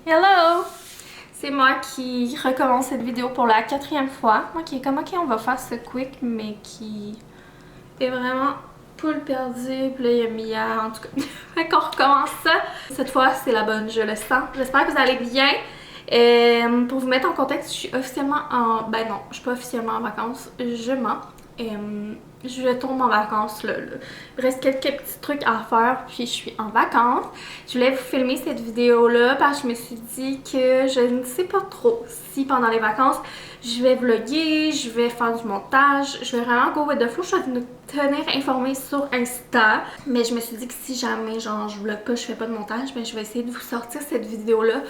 Hello! C'est moi qui recommence cette vidéo pour la 4e fois. Moi qui est comme ok, on va faire ce quick, mais qui est vraiment poule perdue. Puis là, il y a Mia, en tout cas. Fait qu'on recommence ça. Cette fois, c'est la bonne, je le sens. J'espère que vous allez bien. Pour vous mettre en contexte, je suis officiellement en... Ben non, je suis pas officiellement en vacances. Je mens. Je tombe en vacances là. Il reste quelques petits trucs à faire, puis je suis en vacances. Je voulais vous filmer cette vidéo-là parce que je me suis dit que je ne sais pas trop si pendant les vacances, je vais vlogger, je vais faire du montage, je vais vraiment go with the flow. Je vais vous tenir informée sur Insta. Mais je me suis dit que si jamais genre je vlog pas, je fais pas de montage, ben je vais essayer de vous sortir cette vidéo-là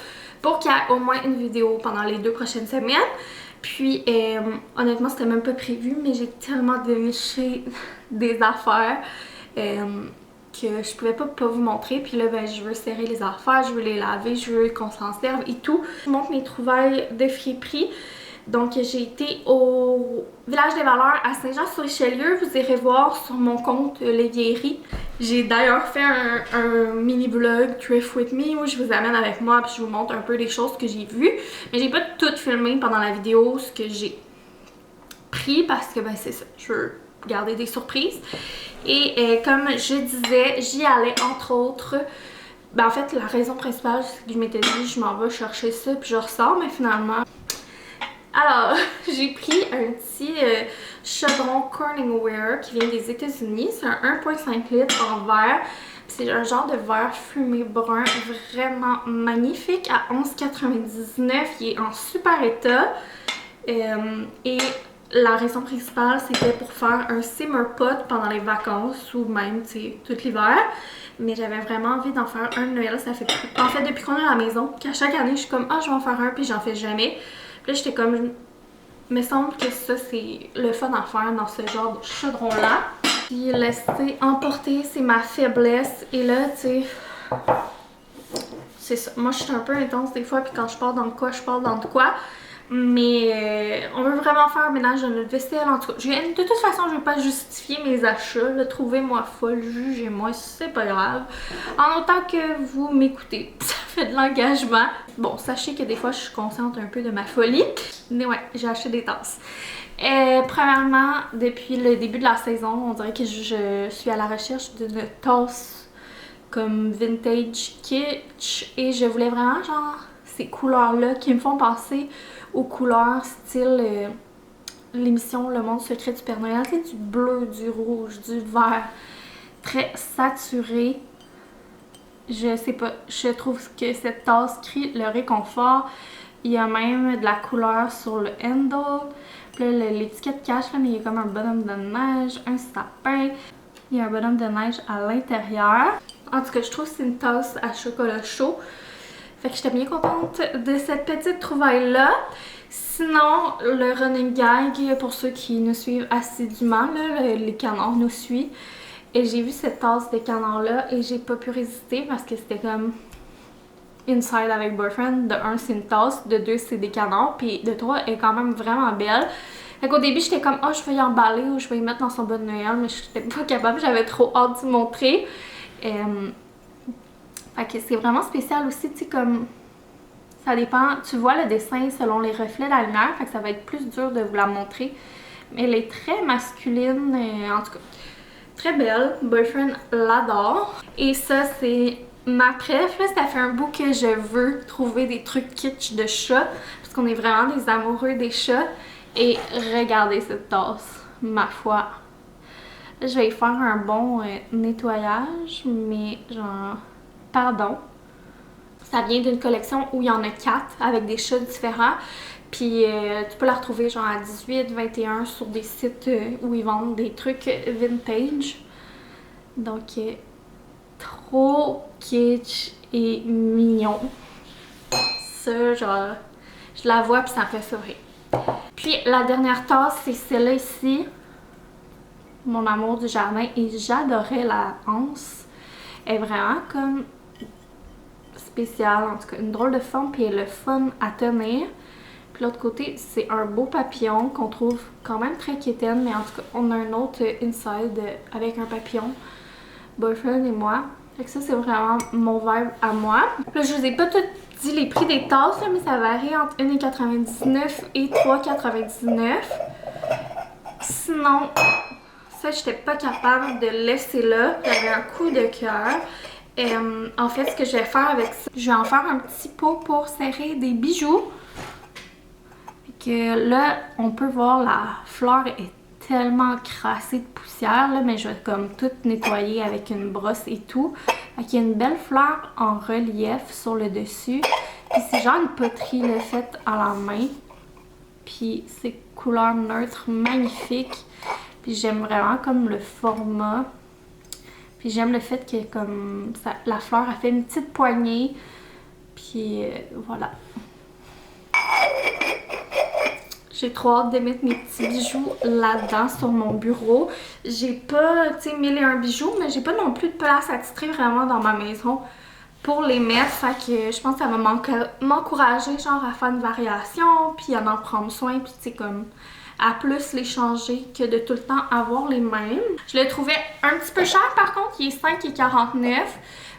pour qu'il y ait au moins une vidéo pendant les 2 prochaines semaines. Puis, honnêtement, c'était même pas prévu, mais j'ai tellement déniché des affaires que je pouvais pas vous montrer. Puis là, ben, je veux serrer les affaires, je veux les laver, je veux qu'on s'en serve et tout. Je vous montre mes trouvailles de friperie. Donc, j'ai été au Village des Valeurs à Saint-Jean-sur-Richelieu. Vous irez voir sur mon compte Les Vieilleries. J'ai d'ailleurs fait un mini vlog Thrift with Me où je vous amène avec moi puis je vous montre un peu les choses que j'ai vues. Mais j'ai pas tout filmé pendant la vidéo, ce que j'ai pris parce que ben c'est ça, je veux garder des surprises. Et comme je disais, j'y allais entre autres. Ben en fait, la raison principale, c'est que je m'étais dit je m'en vais chercher ça puis je ressors, mais finalement... Alors, j'ai pris un petit chaudron Corningware qui vient des États-Unis. C'est un 1,5 litres en verre. C'est un genre de verre fumé brun vraiment magnifique à 11,99. Il est en super état. Et la raison principale, c'était pour faire un simmer pot pendant les vacances ou même, tu sais, tout l'hiver. Mais j'avais vraiment envie d'en faire un de Noël. Ça fait, en fait, depuis qu'on est à la maison, qu'à chaque année, je suis comme, ah, je vais en faire un, puis j'en fais jamais. Puis là, j'étais comme, me semble que ça, c'est le fun à faire dans ce genre de chaudron-là. Puis laisser emporter, c'est ma faiblesse. Et là, tu sais, c'est ça. Moi, je suis un peu intense des fois, puis quand je pars dans de quoi, je pars dans de quoi. Mais on veut vraiment faire un ménage dans notre vaisselle. En tout cas, de toute façon, je ne vais pas justifier mes achats. Trouvez-moi folle, jugez-moi, c'est pas grave. En autant que vous m'écoutez, ça fait de l'engagement. Bon, sachez que des fois, je suis consciente un peu de ma folie. Mais ouais, j'ai acheté des tasses. Premièrement, depuis le début de la saison, on dirait que je suis à la recherche d'une tasse comme vintage kitsch. Et je voulais vraiment genre ces couleurs-là qui me font penser aux couleurs style l'émission Le Monde Secret du Père Noël. C'est du bleu, du rouge, du vert, très saturé. Je sais pas, je trouve que cette tasse crie le réconfort. Il y a même de la couleur sur le handle. Puis là, l'étiquette cache, là, mais il y a comme un bonhomme de neige, un sapin. Il y a un bonhomme de neige à l'intérieur. En tout cas, je trouve que c'est une tasse à chocolat chaud. Fait que j'étais bien contente de cette petite trouvaille-là. Sinon, le running gag, pour ceux qui nous suivent assidûment, là, les canards nous suivent. Et j'ai vu cette tasse de canard-là et j'ai pas pu résister parce que c'était comme Inside avec Boyfriend. De 1, c'est une tasse. De 2, c'est des canards. Puis de 3, elle est quand même vraiment belle. Fait qu'au début, j'étais comme, oh, je vais y emballer ou je vais y mettre dans son bon de Noël. Mais j'étais pas capable. J'avais trop hâte de montrer. Fait que c'est vraiment spécial aussi, tu sais, comme ça dépend, tu vois le dessin selon les reflets de la lumière, fait que ça va être plus dur de vous la montrer. Mais elle est très masculine, en tout cas, très belle. Boyfriend l'adore. Et ça, c'est ma préf, là, ça fait un bout que je veux trouver des trucs kitsch de chat, parce qu'on est vraiment des amoureux des chats. Et regardez cette tasse, ma foi. Je vais y faire un bon nettoyage, mais genre... Pardon. Ça vient d'une collection où il y en a 4 avec des chats différents. Puis tu peux la retrouver genre à 18, 21 sur des sites où ils vendent des trucs vintage. Donc trop kitsch et mignon. Ça, genre, je la vois puis ça me fait sourire. Puis la dernière tasse, c'est celle-là ici. Mon amour du jardin. Et j'adorais la anse. Elle est vraiment comme... spéciale, en tout cas une drôle de forme, puis elle est le fun à tenir. Puis l'autre côté, c'est un beau papillon qu'on trouve quand même très quétaine, mais en tout cas, on a un autre inside avec un papillon, Boyfriend et moi. Fait que ça, c'est vraiment mon vibe à moi. Là, je vous ai pas tout dis les prix des tasses, là, mais ça varie entre 1,99 et 3,99. Sinon, ça, j'étais pas capable de laisser là. J'avais un coup de cœur. En fait, ce que je vais faire avec ça, je vais en faire un petit pot pour serrer des bijoux. Et que là, on peut voir la fleur est tellement crassée de poussière, là, mais je vais comme tout nettoyer avec une brosse et tout. Fait qu'il y a une belle fleur en relief sur le dessus. Puis c'est genre une poterie là, faite à la main. Puis c'est couleur neutre, magnifique. Puis j'aime vraiment comme le format. Puis j'aime le fait que comme ça, la fleur a fait une petite poignée. Puis voilà. J'ai trop hâte de mettre mes petits bijoux là-dedans sur mon bureau. J'ai pas, tu sais, 1001 bijoux, mais j'ai pas non plus de place attitrée vraiment dans ma maison pour les mettre. Fait que je pense que ça va m'encourager genre à faire une variation, puis à en prendre soin, puis tu sais comme à plus les changer que de tout le temps avoir les mêmes. Je le trouvais un petit peu cher par contre, il est 5,49$,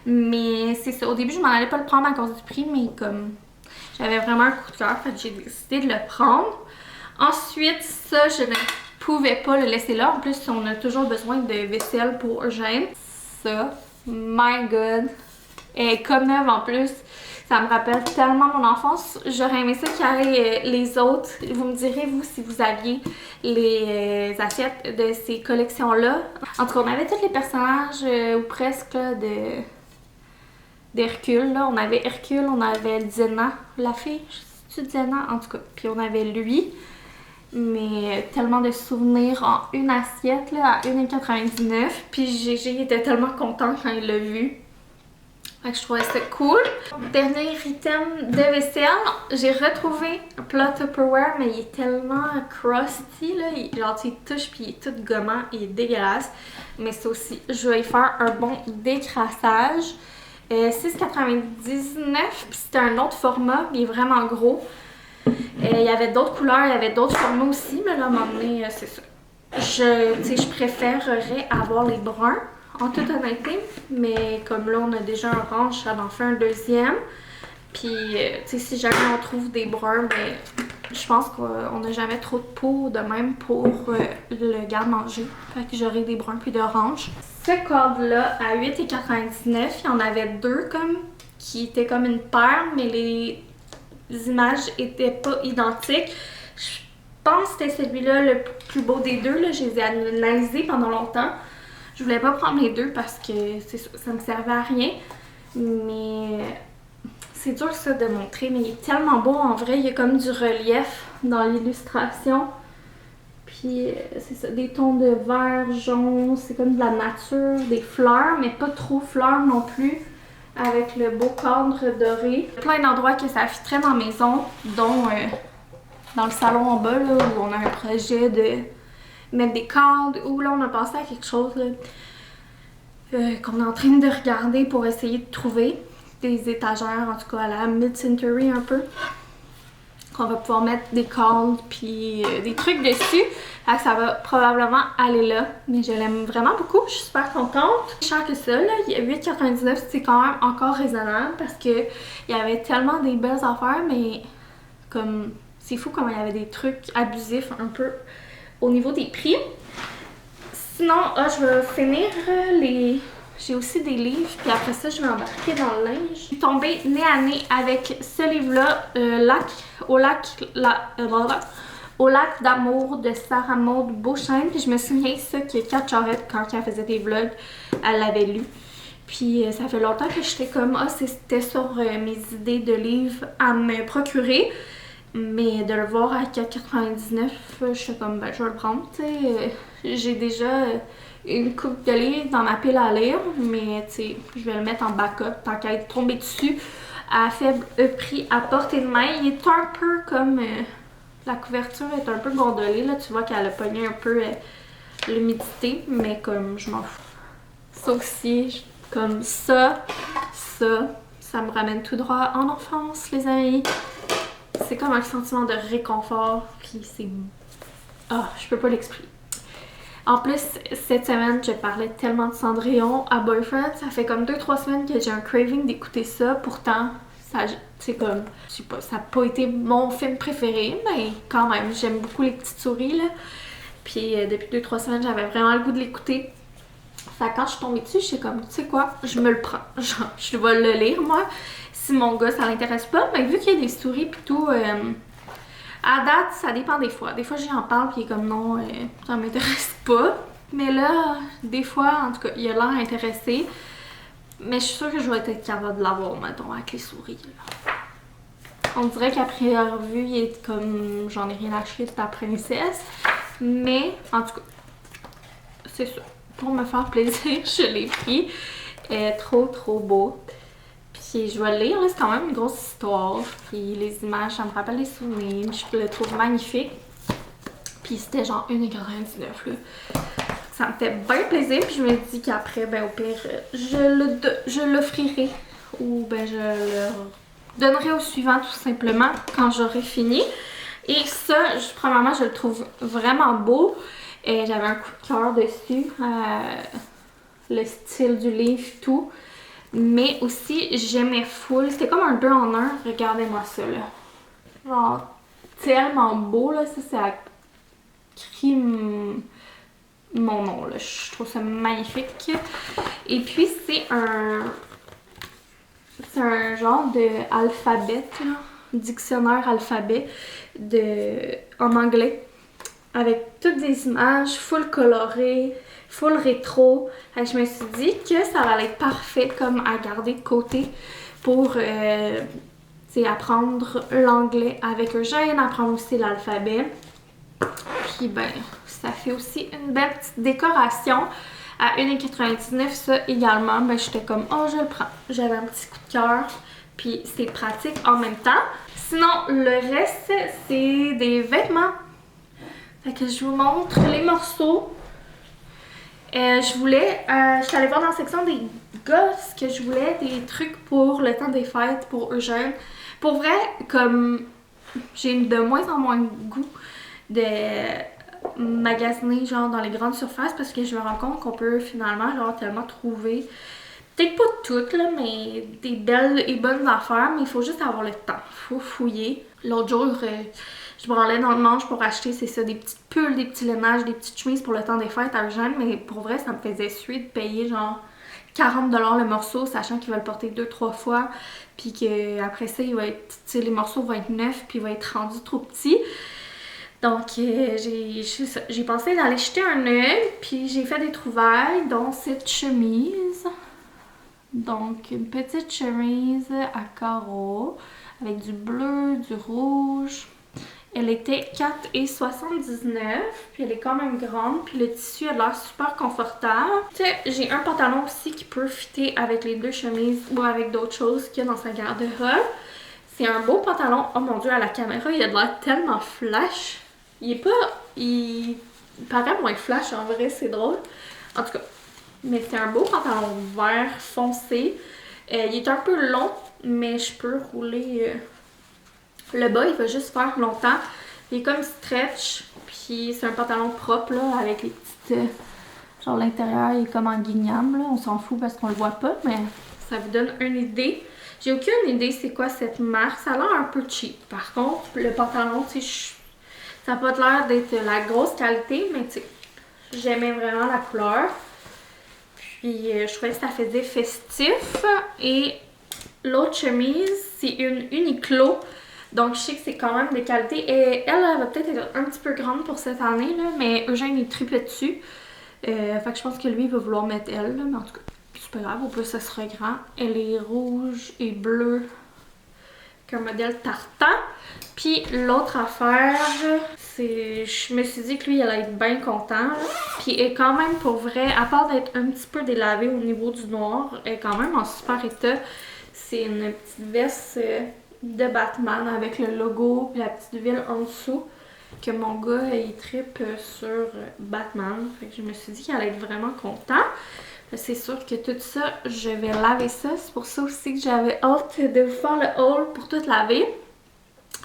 mais c'est ça. Au début je m'en allais pas le prendre à cause du prix, mais comme j'avais vraiment un coup de cœur, fait que j'ai décidé de le prendre. Ensuite, ça, je ne pouvais pas le laisser là. En plus, on a toujours besoin de vaisselle pour Eugène. Ça, my god, elle est comme neuve en plus. Ça me rappelle tellement mon enfance. J'aurais aimé ça qu'il y ait les autres. Vous me direz, vous, si vous aviez les assiettes de ces collections-là. En tout cas, on avait tous les personnages, ou presque, là, d'Hercule. On avait Hercule, on avait Xena, la fille. C'est-tu Xena? En tout cas. Puis on avait lui. Mais tellement de souvenirs en une assiette là, à 1,99$. Puis Gégé était tellement content quand il l'a vu. Fait que je trouvais ça cool. Dernier item de vaisselle, j'ai retrouvé un plat Tupperware, mais il est tellement crusty là. Genre tu touches puis il est tout gommant, il est dégueulasse. Mais ça aussi, je vais y faire un bon décrassage. 6,99$, puis c'était un autre format, il est vraiment gros. Il y avait d'autres couleurs, il y avait d'autres formats aussi, mais là, à un moment donné, c'est ça. Je préférerais avoir les bruns, en toute honnêteté, mais comme là, on a déjà un orange, ça en fait un deuxième. Puis, si jamais on trouve des bruns, ben, je pense qu'on n'a jamais trop de peau de même pour le garde-manger. Fait que j'aurai des bruns puis d'orange. Ce cadre-là, à 8,99$, il y en avait deux comme, qui étaient comme une paire, mais les images étaient pas identiques. Je pense que c'était celui-là le plus beau des deux. Là. Je les ai analysés pendant longtemps. Je voulais pas prendre les deux parce que ça me servait à rien. Mais c'est dur ça de montrer. Mais il est tellement beau en vrai. Il y a comme du relief dans l'illustration. Puis c'est ça, des tons de vert, jaune. C'est comme de la nature, des fleurs, mais pas trop fleurs non plus. Avec le beau cadre doré. Plein d'endroits que ça fitterait dans la maison, dont dans le salon en bas, là, où on a un projet de mettre des cadres, ou là on a pensé à quelque chose qu'on est en train de regarder pour essayer de trouver. Des étagères, en tout cas à la mid-century un peu. Qu'on va pouvoir mettre des cadres puis des trucs dessus. Fait que ça va probablement aller là. Mais je l'aime vraiment beaucoup. Je suis super contente. Cher que ça, là. 8,99$, c'est quand même encore raisonnable parce que il y avait tellement des belles affaires, mais comme c'est fou comment il y avait des trucs abusifs un peu au niveau des prix. Sinon, je vais finir les... J'ai aussi des livres, puis après ça, je vais embarquer dans le linge. Je suis tombée nez à nez avec ce livre-là, Au lac d'amour de Sarah Maud Beauchesne. Puis je me souviens ça que Kat Charette, quand elle faisait des vlogs, elle l'avait lu. Puis ça fait longtemps que j'étais comme, c'était sur mes idées de livres à me procurer. Mais de le voir à 4,99$, je suis comme, ben je vais le prendre, tu sais. J'ai déjà une coupe de livres dans ma pile à lire, mais tu sais, je vais le mettre en backup tant qu'à être tombée dessus à faible prix à portée de main. Il est un peu comme... la couverture est un peu gondolée, là, tu vois qu'elle a pogné un peu l'humidité, mais comme je m'en fous. Ça aussi, comme ça me ramène tout droit en enfance, les amis. C'est comme un sentiment de réconfort, puis c'est... je peux pas l'expliquer. En plus, cette semaine, je parlais tellement de Cendrillon à Boyfriend. Ça fait comme 2-3 semaines que j'ai un craving d'écouter ça. Pourtant, C'est comme, je sais pas, ça n'a pas été mon film préféré, mais quand même, j'aime beaucoup les petites souris, là. Puis depuis 2-3 semaines, j'avais vraiment le goût de l'écouter. Fait que quand je suis tombée dessus, je suis comme, tu sais quoi, je me le prends. Genre, je vais le lire, moi, si mon gars, ça l'intéresse pas. Mais vu qu'il y a des stories pis tout, à date, ça dépend des fois. Des fois, j'en parle pis il est comme, non, ça m'intéresse pas. Mais là, des fois, en tout cas, il a l'air intéressé. Mais je suis sûre que je vais être capable de l'avoir, mettons, avec les souris, là. On dirait qu'après avoir vu, il est comme, j'en ai rien acheté de ta princesse. Mais, en tout cas, c'est ça. Pour me faire plaisir, je l'ai pris. Trop beau. Puis je vais le lire, là, c'est quand même une grosse histoire. Puis les images, ça me rappelle les souvenirs. Je le trouve magnifique. Puis c'était genre 1,99 là. Ça me fait bien plaisir. Puis je me dis qu'après, ben au pire, je l'offrirai. Ou ben je le donnerai au suivant tout simplement quand j'aurai fini. Et ça, premièrement, je le trouve vraiment beau. J'avais un coup de cœur dessus, le style du livre et tout. Mais aussi, j'aimais full. C'était comme un 2 en 1. Regardez-moi ça, là. Genre, tellement beau, là. Ça, c'est écrit mon nom, là. Je trouve ça magnifique. Et puis, c'est un genre d'alphabet, là. Dictionnaire alphabet en anglais. Avec toutes des images full colorées, full rétro. Je me suis dit que ça allait être parfait comme à garder de côté pour apprendre l'anglais avec Eugène, apprendre aussi l'alphabet. Puis ben, ça fait aussi une belle petite décoration. À 1,99 ça également, ben j'étais comme oh je le prends. J'avais un petit coup de cœur. Puis c'est pratique en même temps. Sinon, le reste, c'est des vêtements. Fait que je vous montre les morceaux. Je suis allée voir dans la section des gosses que je voulais des trucs pour le temps des fêtes, pour Eugène. Pour vrai, comme j'ai de moins en moins de goût de magasiner genre dans les grandes surfaces parce que je me rends compte qu'on peut finalement genre tellement trouver, peut-être pas toutes là, mais des belles et bonnes affaires, mais il faut juste avoir le temps, il faut fouiller. L'autre jour, je branlais dans le manche pour acheter, c'est ça, des petites pulls, des petits lainages, des petites chemises pour le temps des fêtes à Eugène, mais pour vrai, ça me faisait suer de payer genre 40$ le morceau, sachant qu'il va le porter 2-3 fois, puis qu'après ça, il va être, tu sais, les morceaux vont être neufs, puis il va être rendu trop petit. Donc, j'ai pensé d'aller jeter un œil, puis j'ai fait des trouvailles, dont cette chemise. Donc, une petite chemise à carreaux, avec du bleu, du rouge. Elle était 4,79$, puis elle est quand même grande, puis le tissu a l'air super confortable. Tu sais, j'ai un pantalon aussi qui peut fitter avec les deux chemises ou avec d'autres choses qu'il y a dans sa garde-robe. C'est un beau pantalon. Oh mon dieu, à la caméra, il a de l'air tellement flash. Il paraît moins flash en vrai, c'est drôle. En tout cas, mais c'est un beau pantalon vert foncé. Il est un peu long, mais je peux rouler... Le bas, il va juste faire longtemps. Il est comme stretch. Puis c'est un pantalon propre, là, avec les petites... genre l'intérieur, il est comme en guigname, là. On s'en fout parce qu'on le voit pas, mais ça vous donne une idée. J'ai aucune idée c'est quoi cette marque. Ça a l'air un peu cheap. Par contre, le pantalon, tu sais, ça n'a pas l'air d'être la grosse qualité, mais tu sais, j'aimais vraiment la couleur. Puis je trouvais que ça faisait festif. Et l'autre chemise, c'est une Uniqlo. Donc je sais que c'est quand même de qualité. Et elle va peut-être être un petit peu grande pour cette année, là, mais Eugène est triplé dessus. Fait que je pense que lui, il va vouloir mettre elle. Là, mais en tout cas, c'est pas grave, au plus ça sera grand. Elle est rouge et bleue, qu'un modèle tartan. Puis l'autre affaire, c'est... Je me suis dit que lui, il allait être bien content. Là. Puis elle est quand même, pour vrai, à part d'être un petit peu délavée au niveau du noir, elle est quand même en super état. C'est une petite veste de Batman avec le logo et la petite ville en dessous. Que mon gars, il trippe sur Batman. Fait que je me suis dit qu'il allait être vraiment content. C'est sûr que tout ça, je vais laver ça. C'est pour ça aussi que j'avais hâte de vous faire le haul pour tout laver.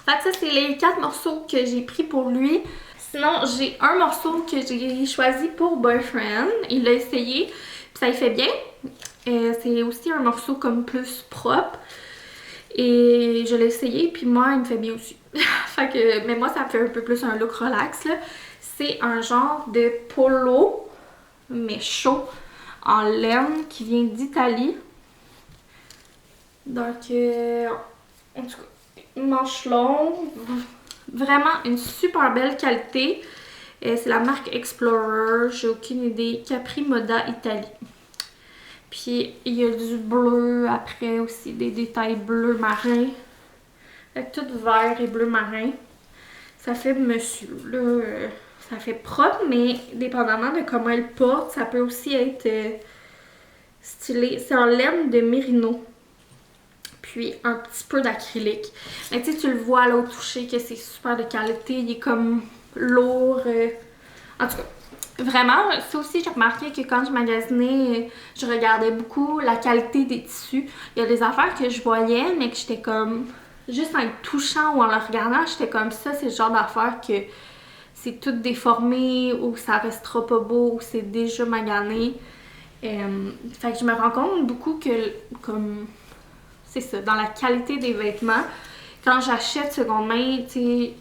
Fait que ça, c'est les 4 morceaux que j'ai pris pour lui. Sinon, j'ai un morceau que j'ai choisi pour Boyfriend. Il l'a essayé, puis ça lui fait bien. C'est aussi un morceau comme plus propre. Et je l'ai essayé, puis moi, il me fait bien aussi. Fait que, mais moi, ça me fait un peu plus un look relax, là. C'est un genre de polo, mais chaud, en laine, qui vient d'Italie. Donc, en tout cas, manche longue, vraiment une super belle qualité. C'est la marque Explorer, j'ai aucune idée. Capri Moda Italie. Puis il y a du bleu après aussi, des détails bleu marin. Avec tout vert et bleu marin. Ça fait monsieur, là. Ça fait propre, mais dépendamment de comment elle porte, ça peut aussi être stylé. C'est en laine de mérino. Puis un petit peu d'acrylique. Mais tu sais, tu le vois là au toucher que c'est super de qualité. Il est comme lourd. En tout cas, vraiment, ça aussi, j'ai remarqué que quand je magasinais, je regardais beaucoup la qualité des tissus. Il y a des affaires que je voyais, mais que j'étais comme... Juste en le touchant ou en le regardant, j'étais comme ça, c'est le genre d'affaires que c'est tout déformé ou ça restera pas beau ou c'est déjà magané. Fait que je me rends compte beaucoup que, comme... C'est ça, dans la qualité des vêtements, quand j'achète seconde main, tu sais,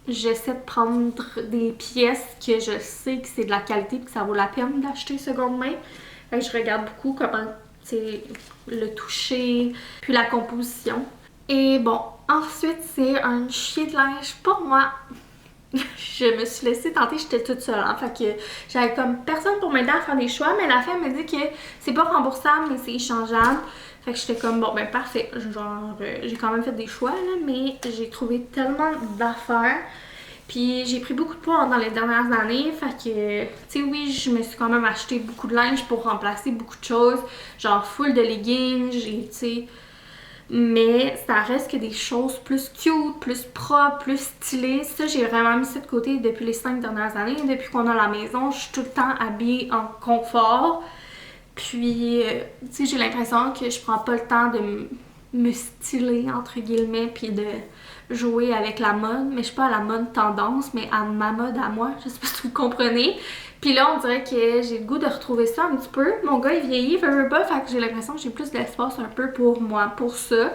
j'essaie de prendre des pièces que je sais que c'est de la qualité et que ça vaut la peine d'acheter seconde main. Fait que je regarde beaucoup comment, tu sais, le toucher, puis la composition. Et bon, ensuite, c'est un chier de linge pour moi. Je me suis laissée tenter, j'étais toute seule, hein, fait que j'avais comme personne pour m'aider à faire des choix, mais la femme me dit que c'est pas remboursable, mais c'est échangeable. Fait que j'étais comme, bon, ben parfait, genre, j'ai quand même fait des choix, là, mais j'ai trouvé tellement d'affaires. Puis j'ai pris beaucoup de poids dans les dernières années, fait que, tu sais, oui, je me suis quand même acheté beaucoup de linge pour remplacer beaucoup de choses, genre full de leggings, j'ai, tu sais... Mais ça reste que des choses plus cute, plus propres, plus stylées. Ça, j'ai vraiment mis ça de côté depuis les 5 dernières années. Depuis qu'on a la maison, je suis tout le temps habillée en confort. Puis, tu sais, j'ai l'impression que je prends pas le temps de me styler, entre guillemets, puis de jouer avec la mode. Mais je suis pas à la mode tendance, mais à ma mode à moi. Je sais pas si vous comprenez. Puis là, on dirait que j'ai le goût de retrouver ça un petit peu. Mon gars, il vieillit, veut pas, fait que j'ai l'impression que j'ai plus d'espace un peu pour moi, pour ça.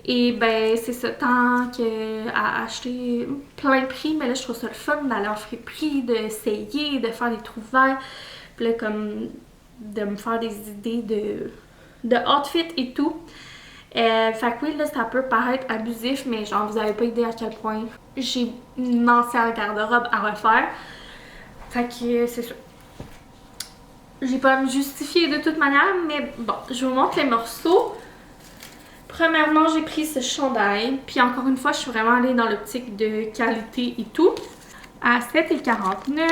Et ben, c'est ça, tant qu'à acheter plein prix, mais là, je trouve ça le fun d'aller en friperie, d'essayer, de faire des trouvailles. Puis là, comme de me faire des idées de outfit et tout. Fait que oui, là, ça peut paraître abusif, mais genre, vous avez pas idée à quel point j'ai une ancienne garde-robe à refaire. Fait que c'est ça. J'ai pas à me justifier de toute manière, mais bon, je vous montre les morceaux. Premièrement, j'ai pris ce chandail, puis encore une fois, je suis vraiment allée dans l'optique de qualité et tout. À 7,49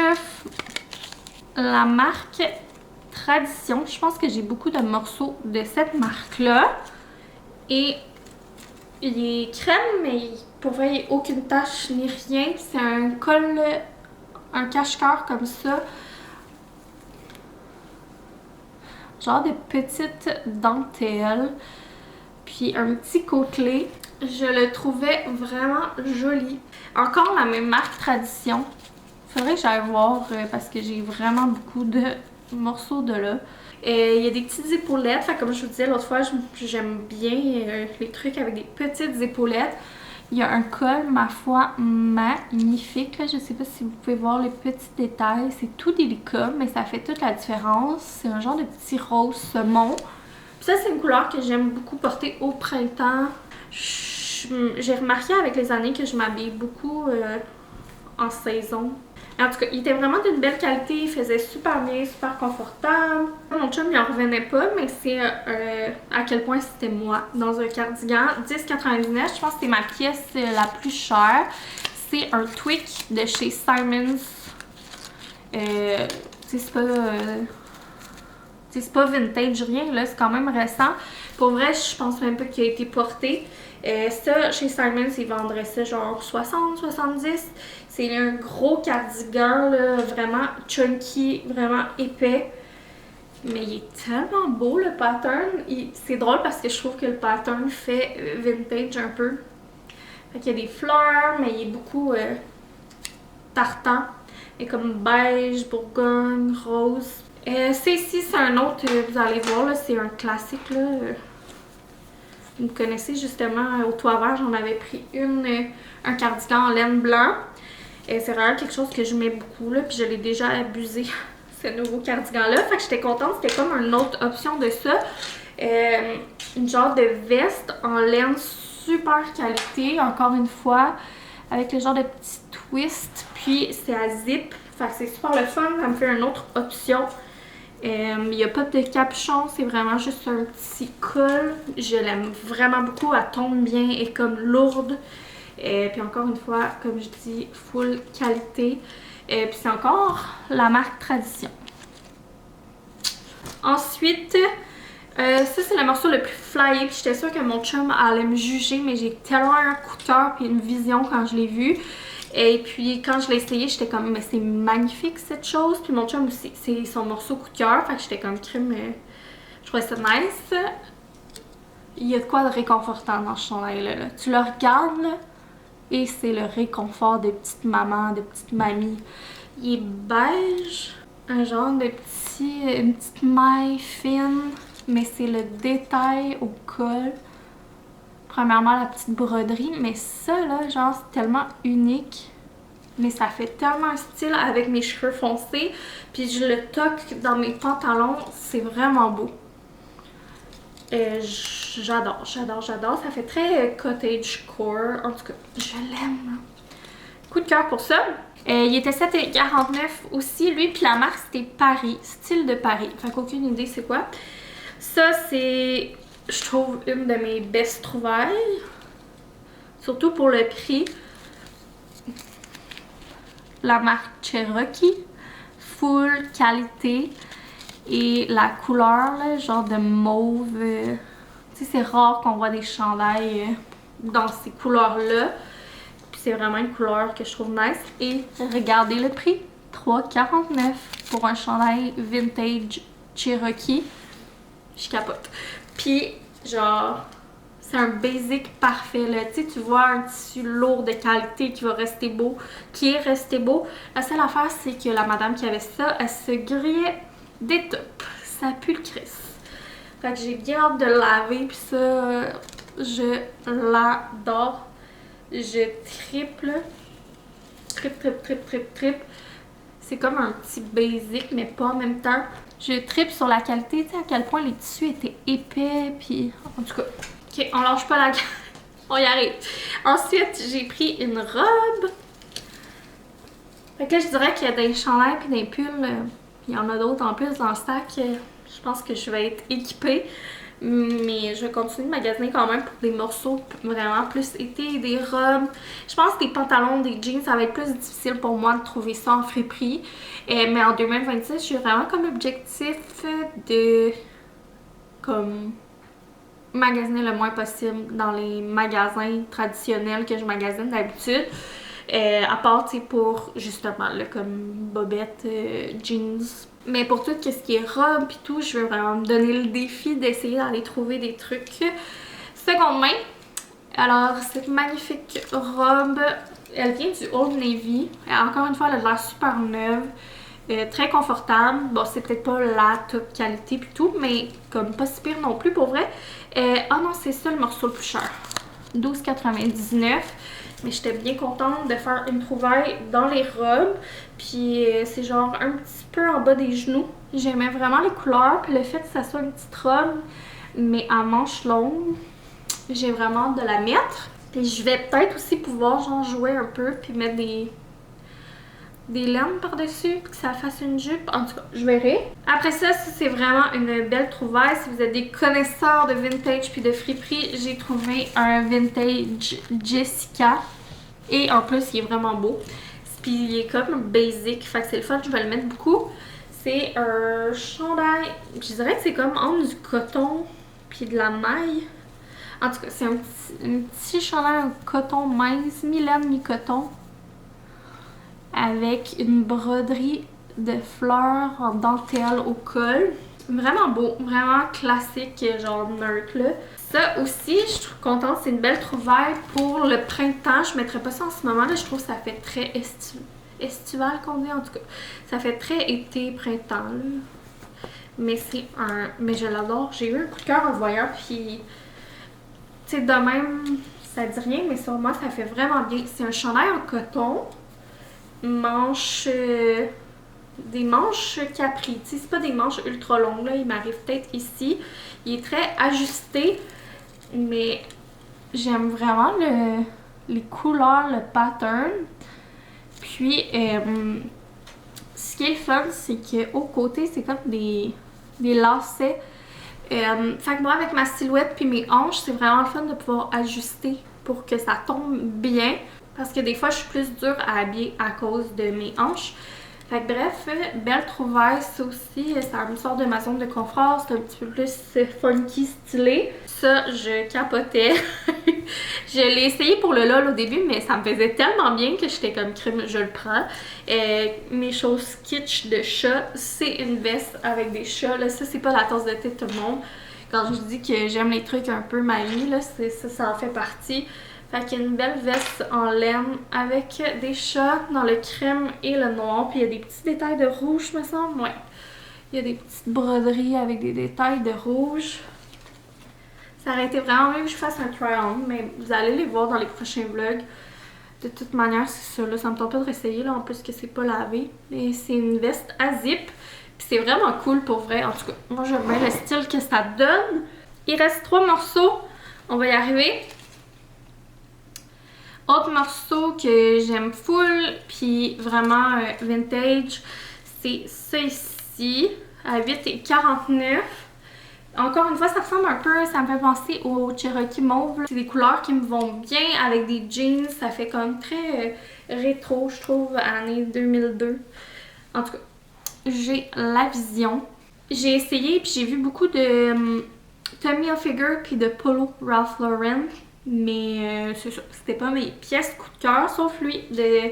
$. La marque Tradition, je pense que j'ai beaucoup de morceaux de cette marque-là. Et il est crème, mais pour vrai, il n'y a aucune tache ni rien. C'est un col, un cache-cœur comme ça. Genre de petite dentelle. Puis un petit côtelé. Je le trouvais vraiment joli. Encore la même marque Tradition. Faudrait que j'aille voir parce que j'ai vraiment beaucoup de morceaux de là. Il y a des petites épaulettes. Fait, comme je vous disais l'autre fois, j'aime bien les trucs avec des petites épaulettes. Il y a un col, ma foi, magnifique. Là. Je sais pas si vous pouvez voir les petits détails. C'est tout délicat, mais ça fait toute la différence. C'est un genre de petit rose saumon. Puis ça, c'est une couleur que j'aime beaucoup porter au printemps. J'ai remarqué avec les années que je m'habille beaucoup en saison. En tout cas, il était vraiment d'une belle qualité, il faisait super bien, super confortable. Mon chum, il en revenait pas, mais c'est à quel point c'était moi. Dans un cardigan, 10,99 $, je pense que c'était ma pièce la plus chère. C'est un tweak de chez Simons. C'est pas vintage, rien, là, c'est quand même récent. Pour vrai, je pense même pas qu'il a été porté. Ça, chez Simons, ils vendraient ça genre 60, 70. C'est un gros cardigan, là, vraiment chunky, vraiment épais. Mais il est tellement beau, le pattern. C'est drôle parce que je trouve que le pattern fait vintage un peu. Fait qu'il y a des fleurs, mais il est beaucoup tartan. Et comme beige, bourgogne, rose. C'est un autre, vous allez voir, là, c'est un classique, là. vous connaissez justement, au toit vert, j'en avais pris un cardigan en laine blanc. Et c'est vraiment quelque chose que je mets beaucoup, là, puis je l'ai déjà abusé, ce nouveau cardigan-là. Fait que j'étais contente, c'était comme une autre option de ça. Une genre de veste en laine super qualité, encore une fois, avec le genre de petit twist, puis c'est à zip, fait que c'est super le fun, ça me fait une autre option. Il n'y a pas de capuchon, c'est vraiment juste un petit col. Je l'aime vraiment beaucoup, elle tombe bien, elle est comme lourde. Puis encore une fois, comme je dis, full qualité. Puis c'est encore la marque Tradition. Ensuite, ça c'est le morceau le plus flyé. Puis j'étais sûre que mon chum allait me juger, mais j'ai tellement un coup de cœur puis une vision quand je l'ai vu. Et puis quand je l'ai essayé, j'étais comme, mais c'est magnifique cette chose. Puis mon chum aussi, c'est son morceau coup de cœur. Fait que j'étais comme crime, je trouvais ça nice. Il y a de quoi de réconfortant dans ce chandail-là. Tu le regardes, là, et c'est le réconfort des petites mamans, des petites mamies. Il est beige, un genre de une petite maille fine, mais c'est le détail au col. Premièrement, la petite broderie, mais ça, là, genre, c'est tellement unique. Mais ça fait tellement un style avec mes cheveux foncés. Puis je le toque dans mes pantalons, c'est vraiment beau. J'adore, j'adore, j'adore. Ça fait très cottagecore. En tout cas, je l'aime. Coup de cœur pour ça. Il était 7,49 aussi. Lui, puis la marque, c'était Paris. Style de Paris. Fait qu'aucune idée c'est quoi. Ça, c'est, je trouve, une de mes best trouvailles. Surtout pour le prix. La marque Cherokee. Full qualité. Et la couleur, là, genre de mauve. Tu sais, c'est rare qu'on voit des chandails dans ces couleurs-là. Puis c'est vraiment une couleur que je trouve nice. Et regardez le prix. 3,49 pour un chandail vintage Cherokee. Je capote. Puis, genre, c'est un basic parfait, là. Tu sais, tu vois un tissu lourd de qualité qui va rester beau, qui est resté beau. La seule affaire, c'est que la madame qui avait ça, elle se grillait des tops. Ça pue le crisse. Fait que j'ai bien hâte de le laver, puis ça, je l'adore. Je triple. Triple. C'est comme un petit basic, mais pas en même temps. Je triple sur la qualité, tu sais, à quel point les tissus étaient épais, puis en tout cas. Ok, on lâche pas la gamme. On y arrive. Ensuite, j'ai pris une robe. Fait que là, je dirais qu'il y a des chandails puis des pulls. Il y en a d'autres en plus dans le stack. Je pense que je vais être équipée. Mais je vais continuer de magasiner quand même pour des morceaux vraiment plus été, des robes. Je pense que des pantalons, des jeans, ça va être plus difficile pour moi de trouver ça en friperie. Mais en 2026, j'ai vraiment comme objectif de comme magasiner le moins possible dans les magasins traditionnels que je magasine d'habitude. À part, tu sais, pour justement, là, comme bobette, jeans. Mais pour tout ce qui est robe et tout, je veux vraiment me donner le défi d'essayer d'aller trouver des trucs seconde main. Alors, cette magnifique robe, elle vient du Old Navy. Encore une fois, elle a l'air super neuve. Très confortable. Bon, c'est peut-être pas la top qualité pis tout, mais comme pas si pire non plus pour vrai. Ah non, c'est ça le morceau le plus cher. 12,99 $. Mais j'étais bien contente de faire une trouvaille dans les robes. Puis c'est genre un petit peu en bas des genoux. J'aimais vraiment les couleurs. Puis le fait que ça soit une petite robe, mais à manches longues, j'ai vraiment hâte de la mettre. Puis je vais peut-être aussi pouvoir genre jouer un peu puis mettre des laines par-dessus pour que ça fasse une jupe. En tout cas, je verrai. Après ça, c'est vraiment une belle trouvaille. Si vous êtes des connaisseurs de vintage puis de friperie, j'ai trouvé un vintage Jessica. Et en plus, il est vraiment beau. Puis il est comme basic, fait que c'est le fun, je vais le mettre beaucoup. C'est un chandail, je dirais que c'est comme entre du coton puis de la maille. En tout cas, c'est un petit chandail en coton mince, mi-laine, mi-coton. Avec une broderie de fleurs en dentelle au col. Vraiment beau, vraiment classique, genre nerd là. Ça aussi, je suis contente, c'est une belle trouvaille pour le printemps. Je mettrais pas ça en ce moment là, je trouve que ça fait très estival qu'on dit en tout cas. Ça fait très été, printemps là. Mais c'est un... Mais je l'adore, j'ai eu un coup de cœur en le voyant puis... sais, de même, ça dit rien, mais sur moi, ça fait vraiment bien. C'est un chandail en coton, manches, des manches capri. Tu sais, c'est pas des manches ultra longues, là. Il m'arrive peut-être ici. Il est très ajusté, mais j'aime vraiment les couleurs, le pattern. Puis, ce qui est le fun, c'est qu'au côté, c'est comme des lacets. Fait que moi, avec ma silhouette puis mes hanches, c'est vraiment le fun de pouvoir ajuster pour que ça tombe bien. Parce que des fois, je suis plus dure à habiller à cause de mes hanches. Fait que bref, belle trouvaille, ça aussi, ça me sort de ma zone de confort, c'est un petit peu plus funky, stylé. Ça, je capotais. Je l'ai essayé pour le LOL au début, mais ça me faisait tellement bien que j'étais comme crème, je le prends. Mes choses kitsch de chat, c'est une veste avec des chats, là, ça c'est pas la tasse de thé de tout le monde. Quand je dis que j'aime les trucs un peu maillis, là, ça en fait partie. Fait qu'il y a une belle veste en laine avec des chats dans le crème et le noir. Puis il y a des petits détails de rouge, me semble. Ouais. Il y a des petites broderies avec des détails de rouge. Ça aurait été vraiment mieux que je fasse un try-on, mais vous allez les voir dans les prochains vlogs. De toute manière, c'est ça. Là, ça me tente pas de réessayer, là, en plus que c'est pas lavé. Et c'est une veste à zip. Puis c'est vraiment cool pour vrai. En tout cas, moi j'aime bien le style que ça donne. Il reste 3 morceaux. On va y arriver. Autre morceau que j'aime full, puis vraiment vintage, c'est ça ici, à 8,49. Encore une fois, ça ressemble un peu, ça me fait penser au Cherokee mauve. C'est des couleurs qui me vont bien avec des jeans, ça fait comme très rétro, je trouve, année 2002. En tout cas, j'ai la vision. J'ai essayé, puis j'ai vu beaucoup de Tommy Hilfiger puis de Polo Ralph Lauren. Mais c'est ça, c'était pas mes pièces coup de cœur, sauf lui de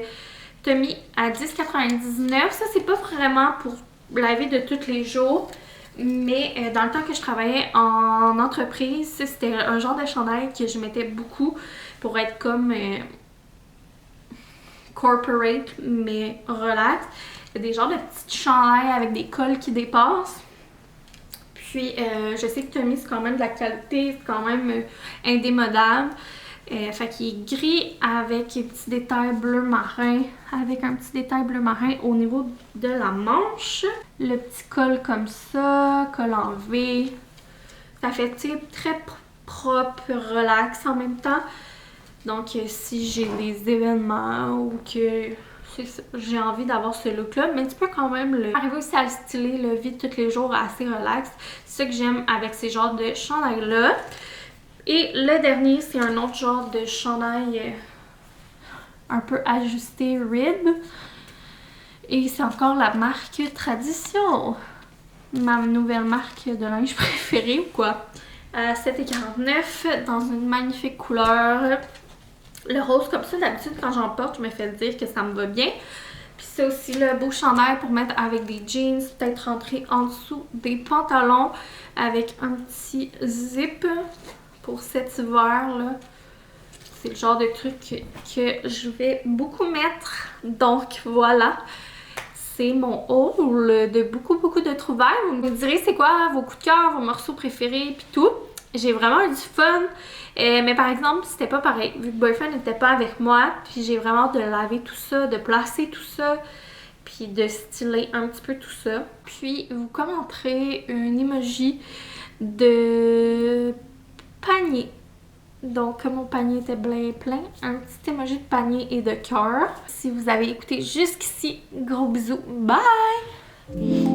Tommy à 10,99. Ça, c'est pas vraiment pour laver de tous les jours. Mais dans le temps que je travaillais en entreprise, c'était un genre de chandail que je mettais beaucoup pour être comme corporate, mais relax. Il y a des genres de petits chandails avec des cols qui dépassent. Puis, je sais que Tommy, c'est quand même de la qualité, c'est quand même indémodable. Fait qu'il est gris avec des petits détails bleu marin, avec un petit détail bleu marin au niveau de la manche. Le petit col comme ça, col en V. Ça fait très propre, relax en même temps. Donc, si j'ai des événements ou que j'ai envie d'avoir ce look-là, mais tu peux quand même arriver aussi à le styler, le vivre tous les jours assez relax. C'est ça que j'aime avec ces genres de chandails-là. Et le dernier, c'est un autre genre de chandail un peu ajusté rib. Et c'est encore la marque Tradition. Ma nouvelle marque de linge préférée ou quoi. 7,49 dans une magnifique couleur. Le rose comme ça, d'habitude quand j'en porte, je me fais dire que ça me va bien. Puis c'est aussi le beau chandail pour mettre avec des jeans, peut-être rentrer en dessous des pantalons avec un petit zip pour cet hiver là. C'est le genre de truc que je vais beaucoup mettre. Donc voilà, c'est mon haul de beaucoup de trouvailles. Vous me direz c'est quoi vos coups de cœur, vos morceaux préférés puis tout. J'ai vraiment eu du fun. Mais par exemple, c'était pas pareil. Vu que Boyfriend n'était pas avec moi, puis j'ai vraiment de laver tout ça, de placer tout ça, puis de styler un petit peu tout ça. Puis vous commenterez un emoji de panier. Donc, comme mon panier était plein, un petit emoji de panier et de cœur. Si vous avez écouté jusqu'ici, gros bisous. Bye!